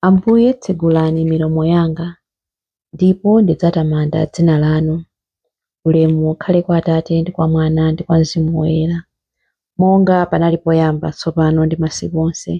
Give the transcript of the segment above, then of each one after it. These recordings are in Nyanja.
Ambuye tsegulani milomo yanga, ndipo ndidzatamanda dzina lanu. Ulemu ukhale kwa Atate ndi kwa Mwana ndi kwa Mzimu Woyera, monga panali poyamba tsopano ndi masiku onse,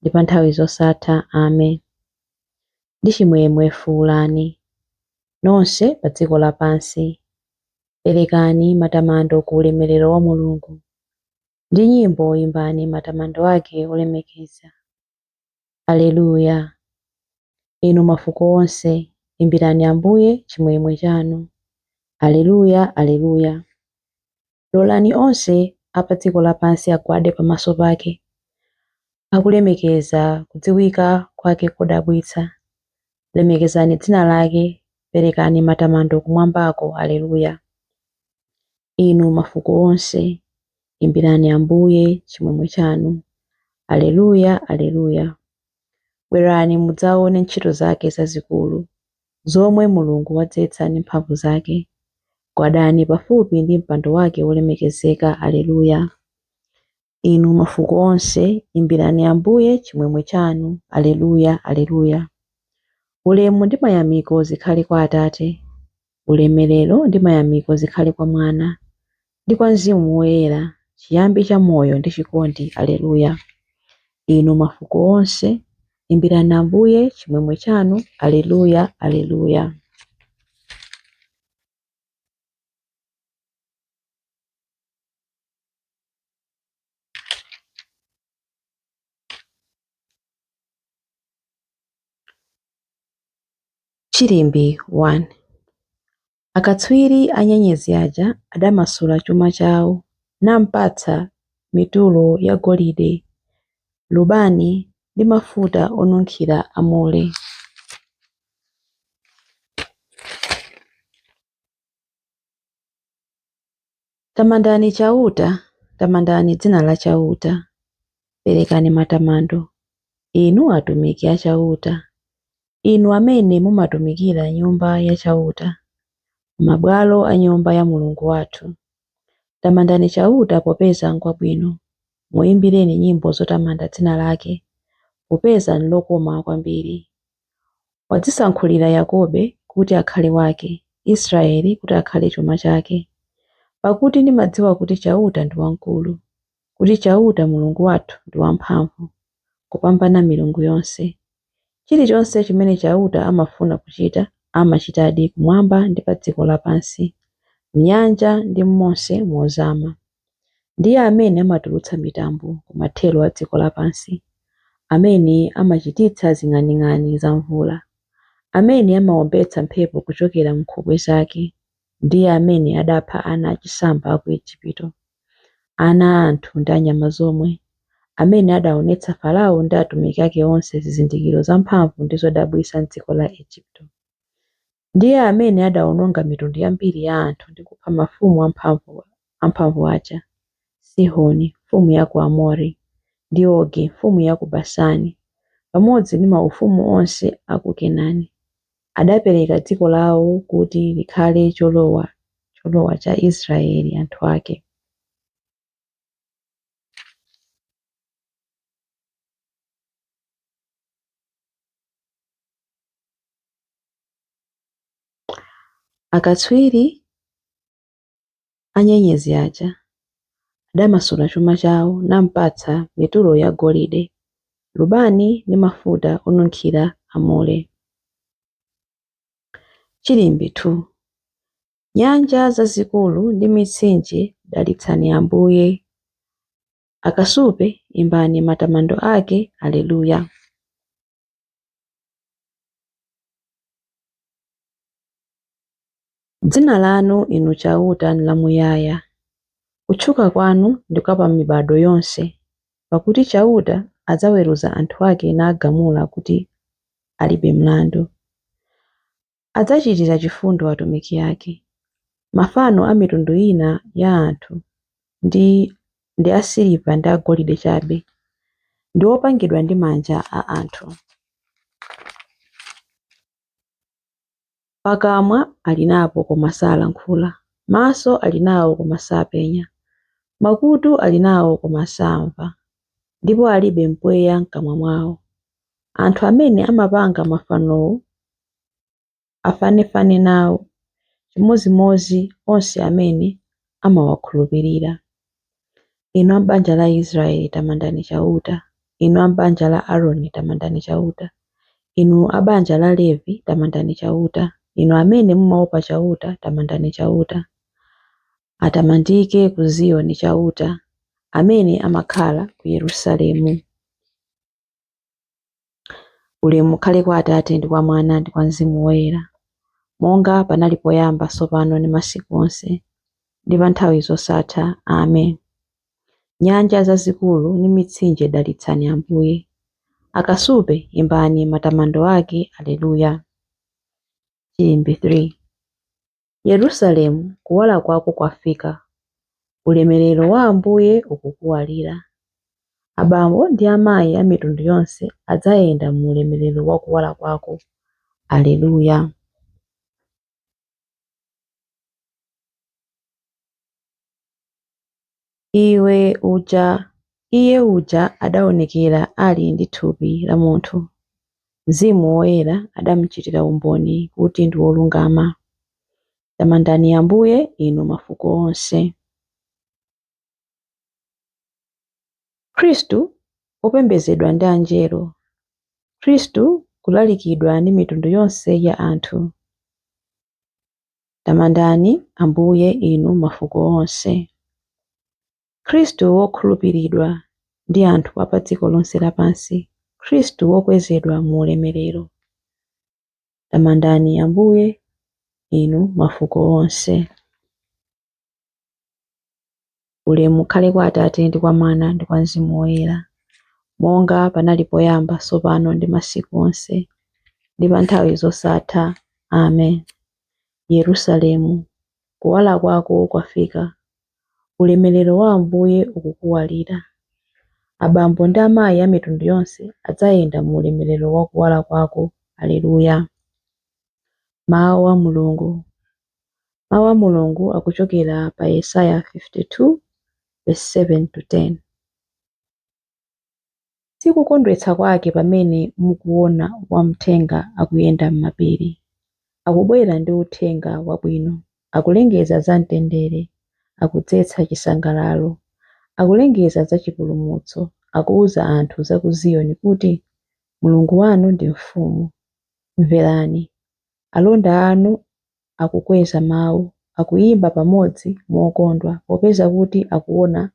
ndi pa nthawi zosatha. Amen. Ndi chimwemwe fuwulani, nonse pa dziko lapansi, perekani matamando ku ulemerero wa Mulungu. Ndi nyimbo imbani matamando ake olemekeza. Aleluya. Inu mafuko onse, imbirani Ambuye chimwemwe chanu. Aleluya, aleluya. Lolani onse apa dziko lapansi agwade pamaso pake, akulemekeza kudziwika kwake kodabwitsa. Lemekezani dzina lake, perekani matamando kumwambako. Aleluya. Inu mafuko onse, imbirani Ambuye chimwemwe chanu. Aleluya, aleluya. Bwerani mudzaone ntchito zake zazikulu, zomwe Mulungu wadzetsa ndi mphamvu zake. Gwadani pafupi ndi mpando wake wolemekezeka. Aleluya. Inu mafuko onse, imbirani Ambuye chimwemwe chanu. Aleluya, aleluya. Ulemu ndi mayamiko zikhale kwa Atate, ulemerero ndi mayamiko zikhale kwa Mwana ndi kwa Mzimu Woyera, chiyambi cha moyo ndi chikondi. Aleluya. Inu mafuko onse, imbirani Ambuye chimwemwe chanu. Aleluya, aleluya. Chilimbi 1. Akatswiri anyenyezi aja adamasula chuma chawo, nampatsa mitulo ya golide, lubani ndi mafuta onunkhira amure. Tamandani chauta, tamandani dzina la chauta. Perekani matamando, inu atumiki a chauta, inu amene mumatumikira nyumba ya chauta, mabwalo a nyumba ya Mulungu wathu. Tamandani chauta popeza n'kwabwino, muyimbireni nyimbo zotamanda dzina lake, popeza nlokoma kwambiri. Wadzisankhulira Yakobe kuti akhale wake, Israeli kuti akhale chuma chake. Pakuti ndimadziwa kuti chauta ndi wamkulu, kuti chauta Mulungu wathu ndi wamphamvu, kupambana milungu yonse. Chilichonse chimene chauta amafuna kuchita, amachitadi kumwamba ndi pa dziko lapansi, m'nyanja ndi monse mozama. Ndiye amene amatulutsa mitambo ku mathero a dziko lapansi, amene amachititsa zing'aning'ani za mvula, amene amawombetsa mphepo kuchokera m'nkhokwe zake. Ndiye amene adapha ana achisamba aku Igupto, ana a anthu ndi anyama zomwe, amene adaonetsa Farao ndi atumiki ake onse zizindikiro zamphamvu ndi zodabwitsa m'dziko la Igupto. Ndiye amene adawononga mitundu yambiri ya anthu ndi kupha mafumu amphamvu aja, Sihoni mfumu ya ku Amori, ndi Ogi mfumu ya ku Basani, pamodzi ndi maufumu onse a ku Kenani. Adapereka dziko lawo kuti likhale cholowa cha Israeli anthu ake. Akatswiri anyenyezi aja adamasula chuma chawo, nampatsa mitulo ya golide, lubani ndi mafuta onunkhira amure. Chilimbi 2. Nyanja zazikulu ndi mitsinje dalitsani Ambuye, akasupe imbani matamando ake. Aleluya. Dzina lanu inu chauta ni lamuyaya, kutchuka kwanu ndi kwa pa mibado yonse, pakuti chauta adzaweruza anthu ake nagamula kuti alibe mlandu. Adzachitira chifundo atumiki ake. Mafano a mitundu ina ya anthu ndi asiliva ndi agolide chabe, ndi opangidwa ndi manja a anthu. Pakamwa ali napo koma salankhula, maso ali nawo koma sapenya, makutu ali nawo koma samva, ndipo alibe mpweya m'kamwa mwawo. anthu amene amapanga mafanowo afanefane nawo, chimodzimodzi onse amene amawakhulupirira. Inu a banja la Israeli tamandani chauta, inu a banja la Aaroni tamandani chauta, inu a banja la Levi tamandani chauta, inu amene mumaopa chauta tamandani chauta. Atamandike ku Ziyoni chauta, amene amakhala ku Yerusalemu. Ulemu ukhale kwa Atate ndi kwa Mwana ndi kwa Mzimu Woyera, monga panali poyamba tsopano ndi masiku onse ndi pa nthawi zosatha. Amen. Nyanja zazikulu ndi mitsinje dalitsani Ambuye. Akasupe imbani matamando ake. Aleluya. Chilimbi 3. Yerusalemu, kuwala kwako kwafika, ulemerero wa Ambuye ukukuwalira. Abambo ndi amayi a mitundu yonse adzayenda mu ulemerero wa kuwala kwako. Aleluya. Iye uja adaonekera ali ndi thupi la munthu. Mzimu Woyera adamuchitira umboni kuti ndi wolungama. Tamandani Ambuye inu mafuko onse. Khristu opembedzedwa ndi anjelo. Khristu kulalikidwa ndi mitundu yonse ya anthu. Tamandani Ambuye inu mafuko onse. Khristu wokhulupiridwa ndi anthu a pa dziko lonse lapansi. Khristu wokwezedwa mu ulemerero. Tamandani Ambuye inu mafuko onse. Ulemu ukhale kwa Atate ndi kwa Mwana ndi kwa Mzimu Woyera, monga panali poyamba tsopano ndi masiku onse ndi pa nthawi zosatha. Amen. Yerusalemu, kuwala kwako kwafika, ulemerero wa Ambuye ukukuwalira. Abambo ndi amayi a mitundu yonse adzayenda mu ulemerero wa kuwala kwako. Aleluya. Mawu a Mulungu. Mawu a Mulungu akuchokera pa Yesaya 52:7-10. Sikukondwetsa kwake pamene mukuona wamthenga akuyenda m'mapiri, akubwera ndi uthenga wabwino, akulengeza za mtendere, akudzetsa chisangalalo, akulengeza za chipulumutso, akuwuza anthu za ku Ziyoni kuti Mulungu wanu ndi mfumu. Mverani, alonda anu akukweza mawu, akuyimba pamodzi mokondwa popeza kuti akuona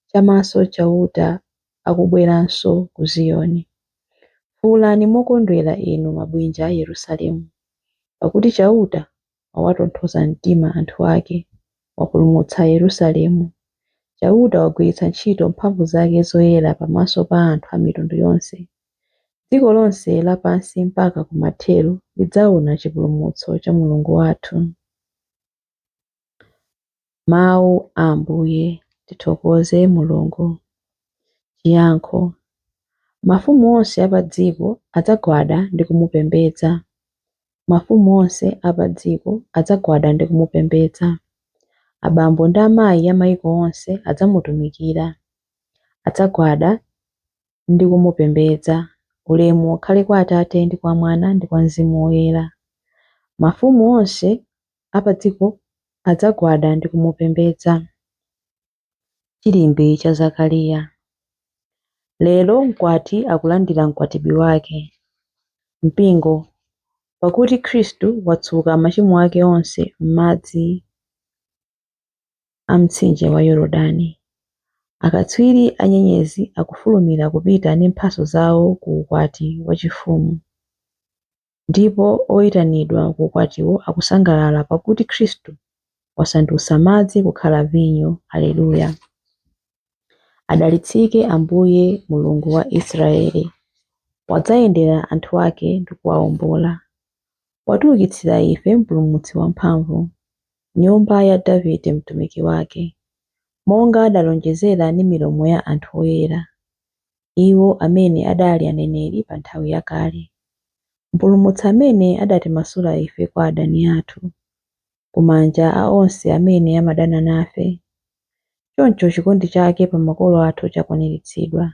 chamaso chauta akubweranso ku Ziyoni. Fuwulani mokondwera inu mabwinja a Yerusalemu, pakuti chauta wawatonthoza mtima anthu ake, wapulumutsa Yerusalemu. Chauta wagwiritsa ntchito mphamvu zake zoyera pamaso pa anthu a mitundu yonse. Dziko lonse lapansi mpaka kumathero lidzaona chipulumutso cha Mulungu wathu. Mawu a Ambuye. Tithokoze Mulungu. Chiyankho. Mafumu onse a pa dziko adzagwada ndi kumupembedza. Mafumu onse a pa dziko adzagwada ndi kumupembedza. Abambo ndi amayi a mayiko onse adzamutumikira. Adzagwada ndi kumupembedza. Ulemu ukhale kwa Atate ndi kwa Mwana ndi kwa Mzimu Woyera. Mafumu onse a pa dziko adzagwada ndi kumupembedza. Chilimbi cha Zakariya. Lero mkwati akulandira mkwatibwi wake. Mpingo, pakuti Khristu watsuka machimo ake onse m'madzi a mtsinje wa Yorodani. Akatswiri a nyenyezi akufulumira kupita ndi mphatso zawo ku ukwati wachifumu. Ndipo oyitanidwa ku ukwatiwo akusangalala pakuti Khristu wasandutsa madzi kukhala vinyo. Aleluya. Adalitsike Ambuye Mulungu wa Israeli, wadzayendera anthu ake ndi kuwawombola. Watiukitsira ife mpulumutsi wamphamvu, nyumba ya Davide mtumiki wake, monga adalonjezera ndi milomo ya anthu oyera, iwo amene adali aneneri pa nthawi yakale. Mpulumutsi amene adatimasula ife kwa adani athu, kumanja a onse amene amadana nafe. Choncho chikondi chake pa makolo athu chakwaniritsidwa.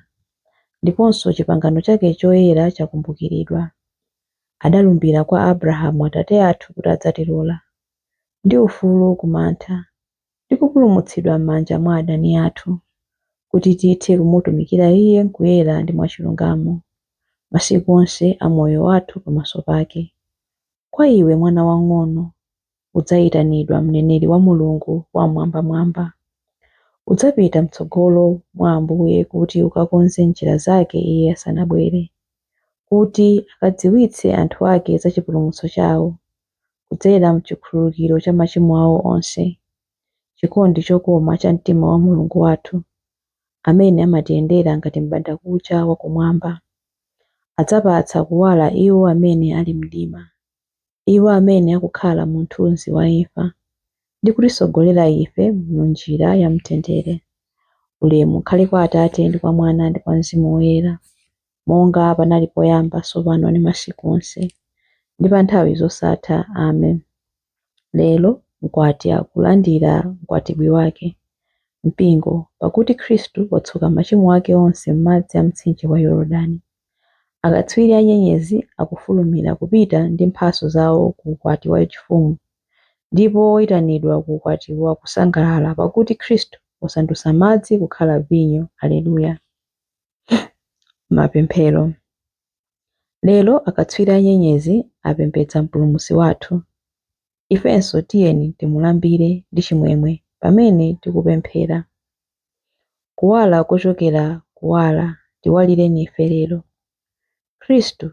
ndiponso chipangano chake choyera chakumbukiridwa. Adalumbira kwa Abrahamu atate athu kuti adzatilola ndi ufulu kumantha ndi kupulumutsidwa m'manja mwa adani athu, kuti tithe kumutumikira Iye nkuyera ndi mwachilungamo masiku onse a moyo wathu pamaso pake. Kwa iwe mwana wang'ono, udzayitanidwa mneneri wa Mulungu wamwambamwamba. Udzapita mtsogolo mwa Ambuye kuti ukakonze njira zake Iye asanabwere, kuti akadziwitse anthu ake za chipulumutso chawo kudzera mchikhululukiro cha machimo awo onse, chikondi chokoma cha mtima wa Mulungu wathu, amene amatiyendera ngati m'bandakucha wakumwamba. Adzapatsa kuwala iwo amene ali mdima, iwo amene akukhala mu mthunzi wa imfa, ndi kutisogolera ife mu njira ya mtendere. Ulemu ukhale kwa Atate ndi kwa Mwana ndi kwa Mzimu Woyera, monga panali poyamba, tsopano ndi masiku onse, ndi pa nthawi zosatha. Amen. Lero mkwati akulandira mkwatibwi wake mpingo, pakuti Khristu watsuka machimo ake onse m'madzi a mtsinje wa Yorodani. Akatswiri a nyenyezi akufulumira kupita ndi mphatso zawo ku ukwati wa chifumu, ndipo oyitanidwa ku ukwatiwo akusangalala, pakuti Khristu wasandutsa madzi kukhala vinyo. Aleluya. Mapemphero. Lero akatswiri a nyenyezi apembedza mpulumutsi wathu. Ifenso tiyeni timulambire ndi chimwemwe pamene tikupemphera. Kuwala kochokera kuwala, tiwalireni ife lero. Khristu,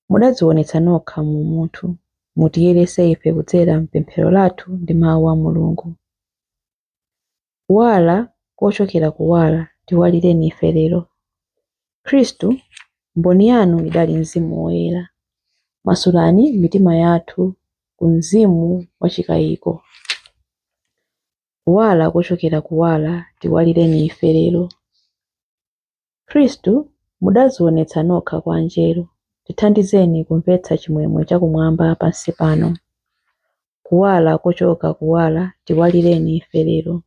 mudadzionetsa nokha mu munthu, mutiyeretse ife kudzera mpemphero lathu ndi mawu a Mulungu. Kuwala kochokera kuwala, tiwalireni ife lero. Khristu, mboni yanu idali Mzimu Woyera. Masulani mitima yathu ku mzimu wa chikayiko. Kuwala kochokera kuwala, tiwalireni ife lero. Khristu, mudadzionetsa nokha kwa anjelo, tithandizeni kumvetsa chimwemwe chakumwamba pansi pano. Kuwala kochoka kuwala, tiwalireni ife lero.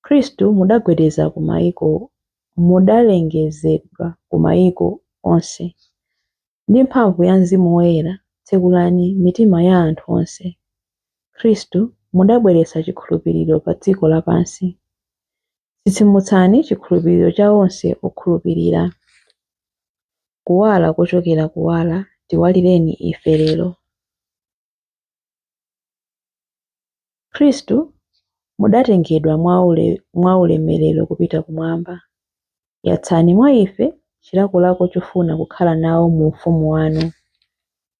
Khristu, mudagwedeza ku mayiko, mudalengezedwa ku mayiko onse. Ndi mphamvu ya Mzimu Woyera, tsekulani mitima ya anthu onse. Khristu, mudabweretsa chikhulupiriro pa dziko lapansi. Tsitsimutsani chikhulupiriro cha onse okhulupirira. Kuwala kochokera kuwala, tiwalireni ife lero. Khristu, mudatengedwa mwa ulemerero kupita kumwamba. Yatsani mwa ife chilakolako chofuna kukhala nawo mu ufumu wanu.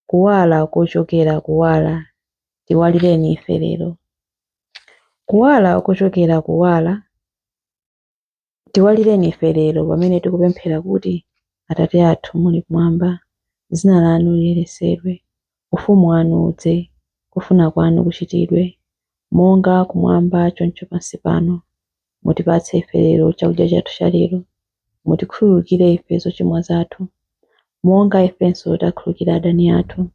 Kuwala kochokera kuwala, tiwalireni ife lero. Kuwala kochokera kuwala, tiwalireni ife lero pamene tikupemphera kuti: Atate athu muli kumwamba, dzina lanu liyeretsedwe, ufumu wanu udze, kufuna kwanu kuchitidwe monga kumwamba choncho pansi pano. Mutipatse ife lero chakudya chathu cha lero. Mutikhululukire ife zochimwa zathu, monga ifenso takhululukira adani athu.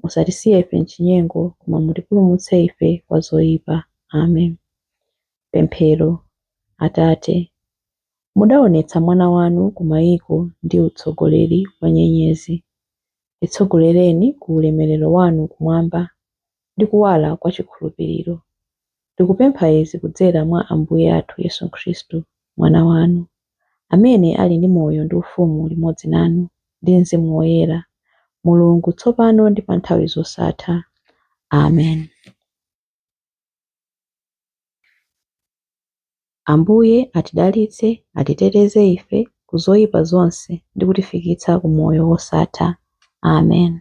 Musatisiye ife m'chinyengo, koma mutipulumutse ife kwa zoyipa. Amen. Pemphero. Atate, mudaonetsa mwana wanu ku mayiko ndi utsogoleri wa nyenyezi. Titsogolereni ku ulemerero wanu kumwamba ndi kuwala kwa chikhulupiriro. Tikupempha izi kudzera mwa Ambuye athu Yesu Khristu, mwana wanu, amene ali ndi moyo ndi ufumu limodzi nanu ndi Mzimu Woyera, Mulungu tsopano ndi pa nthawi zosatha. Amen. Ambuye atidalitse, atiteteze ife ku zoyipa zonse ndi kutifikitsa ku moyo wosatha. Amen.